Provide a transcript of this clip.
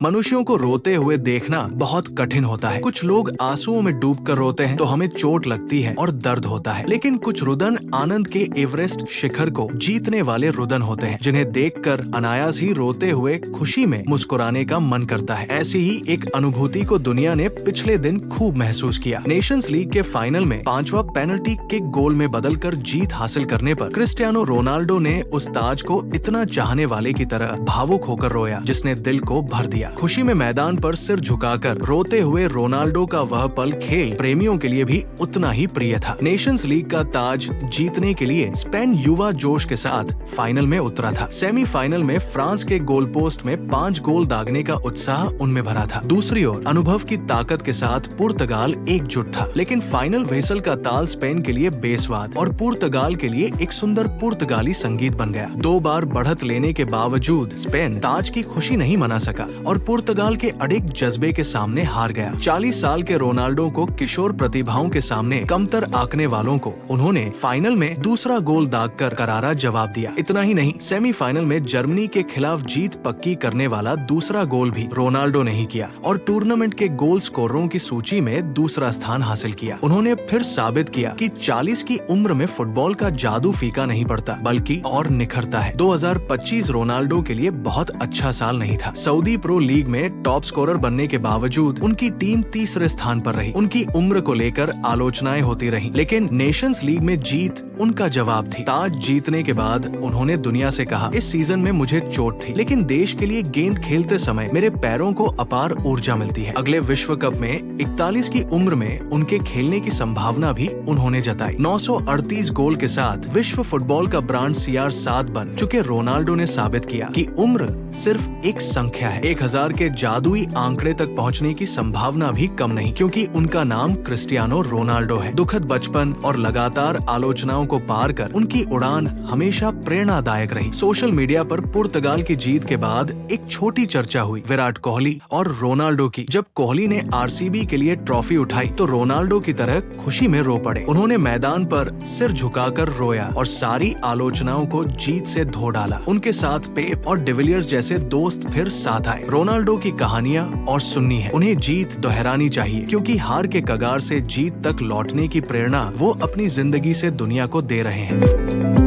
मनुष्यों को रोते हुए देखना बहुत कठिन होता है। कुछ लोग आंसुओं में डूबकर रोते हैं तो हमें चोट लगती है और दर्द होता है, लेकिन कुछ रुदन आनंद के एवरेस्ट शिखर को जीतने वाले रुदन होते हैं, जिन्हें देखकर अनायास ही रोते हुए खुशी में मुस्कुराने का मन करता है। ऐसी ही एक अनुभूति को दुनिया ने पिछले दिन खूब महसूस किया। नेशंस लीग के फाइनल में 5वां पेनल्टी किक गोल में बदलकर जीत हासिल करने पर क्रिस्टियानो रोनाल्डो ने उस ताज को इतना चाहने वाले की तरह भावुक होकर रोया, जिसने दिल को भर दिया। खुशी में मैदान पर सिर झुकाकर रोते हुए रोनाल्डो का वह पल खेल प्रेमियों के लिए भी उतना ही प्रिय था। नेशंस लीग का ताज जीतने के लिए स्पेन युवा जोश के साथ फाइनल में उतरा था। सेमीफाइनल में फ्रांस के गोल पोस्ट में 5 गोल दागने का उत्साह उनमें भरा था। दूसरी ओर अनुभव की ताकत के साथ पुर्तगाल एकजुट था, लेकिन फाइनल व्हिसल का ताल स्पेन के लिए बेस्वाद और पुर्तगाल के लिए एक सुंदर पुर्तगाली संगीत बन गया। 2 बार बढ़त लेने के बावजूद स्पेन ताज की खुशी नहीं मना सका और पुर्तगाल के अडिग जज्बे के सामने हार गया। 40 साल के रोनाल्डो को किशोर प्रतिभाओं के सामने कमतर आंकने वालों को उन्होंने फाइनल में दूसरा गोल दागकर करारा जवाब दिया। इतना ही नहीं, सेमीफाइनल में जर्मनी के खिलाफ जीत पक्की करने वाला दूसरा गोल भी रोनाल्डो ने ही किया और टूर्नामेंट के गोल स्कोररों की सूची में दूसरा स्थान हासिल किया। उन्होंने फिर साबित किया कि 40 की उम्र में फुटबॉल का जादू फीका नहीं पड़ता, बल्कि और निखरता है। 2025 रोनाल्डो के लिए बहुत अच्छा साल नहीं था। सऊदी प्रो लीग में टॉप स्कोरर बनने के बावजूद उनकी टीम तीसरे स्थान पर रही। उनकी उम्र को लेकर आलोचनाएं होती रहीं, लेकिन नेशंस लीग में जीत उनका जवाब थी। ताज जीतने के बाद उन्होंने दुनिया से कहा, इस सीजन में मुझे चोट थी, लेकिन देश के लिए गेंद खेलते समय मेरे पैरों को अपार ऊर्जा मिलती है। अगले विश्व कप में 41 की उम्र में उनके खेलने की संभावना भी उन्होंने जताई। 938 गोल के साथ विश्व फुटबॉल का ब्रांड CR7 बन चुके रोनाल्डो ने साबित किया कि उम्र सिर्फ एक संख्या है। 1000 के जादुई आंकड़े तक पहुंचने की संभावना भी कम नहीं, क्योंकि उनका नाम क्रिस्टियानो रोनाल्डो है। दुखद बचपन और लगातार आलोचनाओं को पार कर उनकी उड़ान हमेशा प्रेरणादायक रही। सोशल मीडिया पर पुर्तगाल की जीत के बाद एक छोटी चर्चा हुई विराट कोहली और रोनाल्डो की। जब कोहली ने RCB के लिए ट्रॉफी उठाई तो रोनाल्डो की तरह खुशी में रो पड़े। उन्होंने मैदान पर सिर झुकाकर रोया और सारी आलोचनाओं को जीत से धो डाला। उनके साथ पेप और डिविलियर्स जैसे दोस्त फिर साथ आए। रोनाल्डो की कहानियां और सुननी है, उन्हें जीत दोहरानी चाहिए, क्योंकि हार के कगार से जीत तक लौटने की प्रेरणा वो अपनी जिंदगी से दुनिया को दे रहे हैं।